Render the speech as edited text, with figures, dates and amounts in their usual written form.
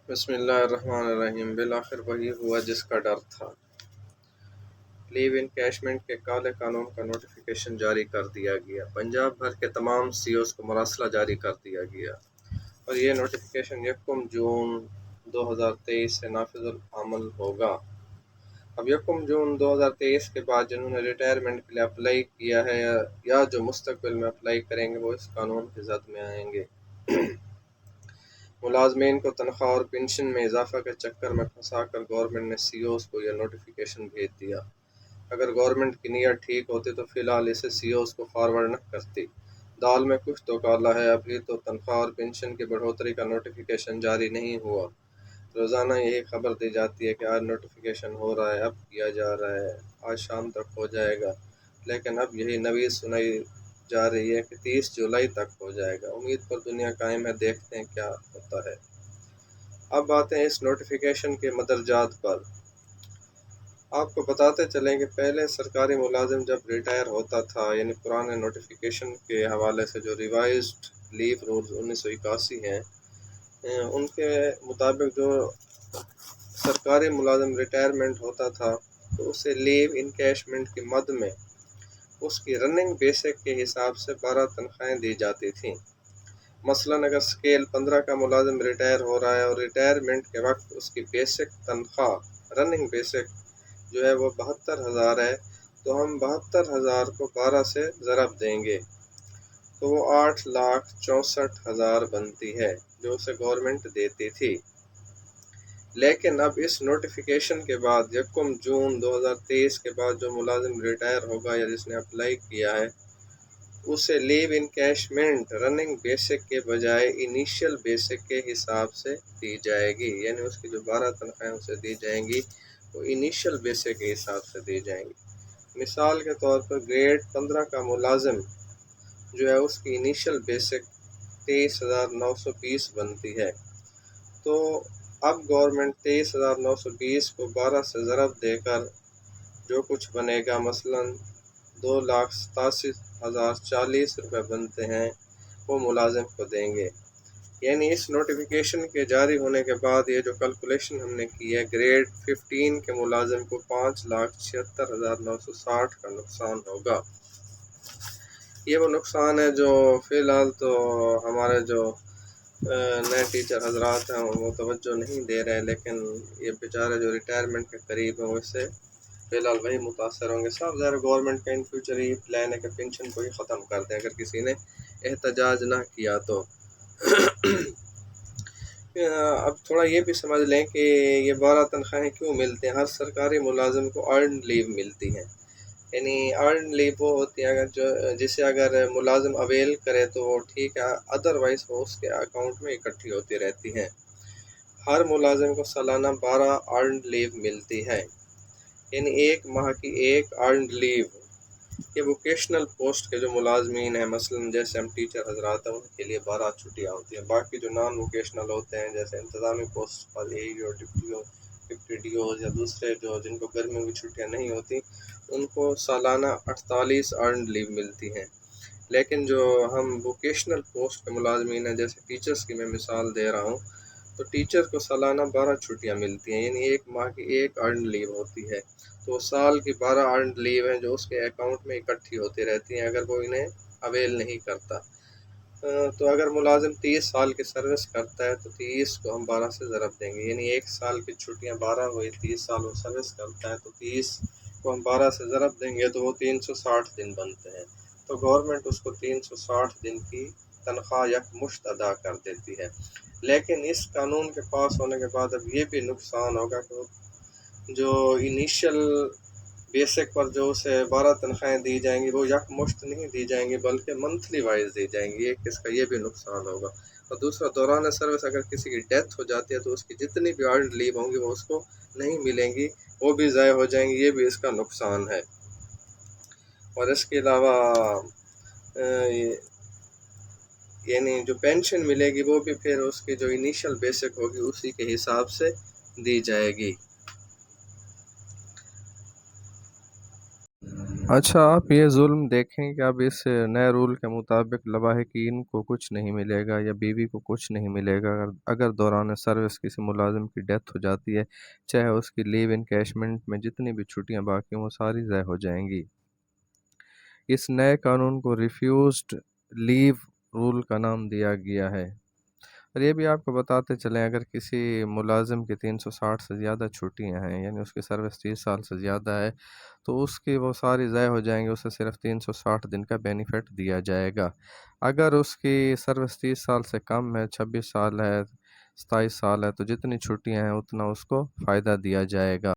بسم اللہ الرحمن الرحیم۔ بالآخر وہی ہوا جس کا ڈر تھا۔ لیو انکیشمنٹ کے کالے قانون کا نوٹیفیکیشن جاری کر دیا گیا۔ پنجاب بھر کے تمام سی اوز کو مراسلہ جاری کر دیا گیا اور یہ نوٹیفیکیشن 1 جون 2023 سے نافذ العمل ہوگا۔ اب 1 جون 2023 کے بعد جنہوں نے ریٹائرمنٹ کے لیے اپلائی کیا ہے یا جو مستقبل میں اپلائی کریں گے وہ اس قانون کی زد میں آئیں گے۔ ملازمین کو تنخواہ اور پنشن میں اضافہ کے چکر میں پھنسا کر گورنمنٹ نے سی اوز کو یہ نوٹیفیکیشن بھیج دیا۔ اگر گورنمنٹ کی نیت ٹھیک ہوتی تو فی الحال اسے سی اوز کو فارورڈ نہ کرتی۔ دال میں کچھ تو کالا ہے، ابھی تو تنخواہ اور پنشن کی بڑھوتری کا نوٹیفیکیشن جاری نہیں ہوا۔ روزانہ یہی خبر دی جاتی ہے کہ آج نوٹیفیکیشن ہو رہا ہے، اب کیا جا رہا ہے، آج شام تک ہو جائے گا، لیکن اب یہی نویز سنائی جا رہی ہے کہ 30 جولائی تک ہو جائے گا۔ امید پر دنیا قائم ہے، دیکھتے ہیں کیا ہوتا ہے۔ اب آتے ہیں اس نوٹیفیکیشن کے مدرجات پر۔ آپ کو بتاتے چلیں کہ پہلے سرکاری ملازم جب ریٹائر ہوتا تھا، یعنی پرانے نوٹیفیکیشن کے حوالے سے جو ریوائزڈ لیو رولز 1981 ہیں، ان کے مطابق جو سرکاری ملازم ریٹائرمنٹ ہوتا تھا تو اسے لیو انکیشمنٹ کی مد میں اس کی رننگ بیسک کے حساب سے 12 تنخواہیں دی جاتی تھیں۔ مثلاً اگر اسکیل 15 کا ملازم ریٹائر ہو رہا ہے اور ریٹائرمنٹ کے وقت اس کی بیسک تنخواہ رننگ بیسک جو ہے وہ 72,000 ہے، تو ہم 72,000 کو 12 سے ضرب دیں گے تو وہ 8,64,000 بنتی ہے جو اسے گورنمنٹ دیتی تھی۔ لیکن اب اس نوٹیفیکیشن کے بعد 1 جون 2023 کے بعد جو ملازم ریٹائر ہوگا یا جس نے اپلائی کیا ہے اسے لیو انکیشمنٹ رننگ بیسک کے بجائے انیشیل بیسک کے حساب سے دی جائے گی، یعنی اس کی جو 12 تنخواہیں اسے دی جائیں گی وہ انیشیل بیسک کے حساب سے دی جائیں گی۔ مثال کے طور پر گریڈ 15 کا ملازم جو ہے اس کی انیشیل بیسک 23,920 بنتی ہے، تو اب گورنمنٹ 23,920 کو 12 سے ضرب دے کر جو کچھ بنے گا، مثلاً 2,87,040 روپے بنتے ہیں، وہ ملازم کو دیں گے۔ یعنی اس نوٹیفیکیشن کے جاری ہونے کے بعد یہ جو کیلکولیشن ہم نے کی ہے، گریڈ 15 کے ملازم کو 5,76,960 کا نقصان ہوگا۔ یہ وہ نقصان ہے جو فی الحال تو ہمارے جو نئے ٹیچر حضرات ہیں وہ توجہ نہیں دے رہے، لیکن یہ بیچارے جو ریٹائرمنٹ کے قریب ہیں وہ اس سے فی الحال وہی متاثر ہوں گے۔ صاحب ظاہر گورنمنٹ کا ان فیوچر یہ پلان ہے کہ پینشن کو ہی ختم کر دیں اگر کسی نے احتجاج نہ کیا تو۔ اب تھوڑا یہ بھی سمجھ لیں کہ یہ 12 تنخواہیں کیوں ملتے ہیں۔ ہر سرکاری ملازم کو ارنڈ لیو ملتی ہیں، یعنی ارنڈ لیو وہ ہوتی ہے جسے اگر ملازم اویل کرے تو وہ ٹھیک ہے، ادروائز وہ اس کے اکاؤنٹ میں اکٹھی ہوتی رہتی ہیں۔ ہر ملازم کو سالانہ 12 ارنڈ لیو ملتی ہے، یعنی ایک ماہ کی ایک ارنڈ لیو۔ یہ ووکیشنل پوسٹ کے جو ملازمین ہیں، مثلاً جیسے ہم ٹیچر حضرات ہیں، ان کے لیے 12 چھٹیاں ہوتی ہیں۔ باقی جو نان ووکیشنل ہوتے ہیں جیسے انتظامی پوسٹ پر اے ای اور ڈپٹی ڈی اوز یا دوسرے جن کو گرمیوں کی چھٹیاں نہیں ہوتی، ان کو سالانہ 48 ارنڈ لیو ملتی ہیں۔ لیکن جو ہم ووکیشنل پوسٹ کے ملازمین ہیں جیسے ٹیچرز کی میں مثال دے رہا ہوں، تو ٹیچر کو سالانہ 12 چھٹیاں ملتی ہیں، یعنی ایک ماہ کی ایک ارنڈ لیو ہوتی ہے، تو سال کی 12 ارنڈ لیو ہیں جو اس کے اکاؤنٹ میں اکٹھی ہوتی رہتی ہیں اگر وہ انہیں اویل نہیں کرتا۔ تو اگر ملازم 30 سال کی سروس کرتا ہے تو 30 کو ہم 12 سے ضرب دیں گے، یعنی ایک سال کی چھٹیاں 12 ہوئی، 30 سال وہ سروس کرتا ہے تو 30 کو ہم 12 سے ضرب دیں گے تو وہ 360 دن بنتے ہیں، تو گورنمنٹ اس کو 360 دن کی تنخواہ یکمشت ادا کر دیتی ہے۔ لیکن اس قانون کے پاس ہونے کے بعد اب یہ بھی نقصان ہوگا کہ جو انیشل بیسک پر جو اسے 12 تنخواہیں دی جائیں گی وہ یکمشت نہیں دی جائیں گی بلکہ منتھلی وائز دی جائیں گی، اس کا یہ بھی نقصان ہوگا۔ اور دوسرا، دوران سروس اگر کسی کی ڈیتھ ہو جاتی ہے تو اس کی جتنی بھی ارنڈ لیو ہوں گی وہ اس کو نہیں ملیں گی، وہ بھی ضائع ہو جائیں گی، یہ بھی اس کا نقصان ہے۔ اور اس کے علاوہ یعنی جو پینشن ملے گی وہ بھی پھر اس کی جو انیشل بیسک ہوگی اسی کے حساب سے دی جائے گی۔ اچھا، آپ یہ ظلم دیکھیں کہ اب اس نئے رول کے مطابق لواحقین کو کچھ نہیں ملے گا یا بیوی کو کچھ نہیں ملے گا اگر دوران سروس کسی ملازم کی ڈیتھ ہو جاتی ہے، چاہے اس کی لیو انکیشمنٹ میں جتنی بھی چھٹیاں باقی ہیں وہ ساری ضائع ہو جائیں گی۔ اس نئے قانون کو ریفیوزڈ لیو رول کا نام دیا گیا ہے۔ اور یہ بھی آپ کو بتاتے چلیں، اگر کسی ملازم کی 360 سے زیادہ چھٹیاں ہیں، یعنی اس کی سروس 30 سال سے زیادہ ہے، تو اس کی وہ ساری ضائع ہو جائیں گے، اسے صرف 360 دن کا بینیفٹ دیا جائے گا۔ اگر اس کی سروس 30 سال سے کم ہے، 26 سال ہے، 27 سال ہے، تو جتنی چھٹیاں ہیں اتنا اس کو فائدہ دیا جائے گا۔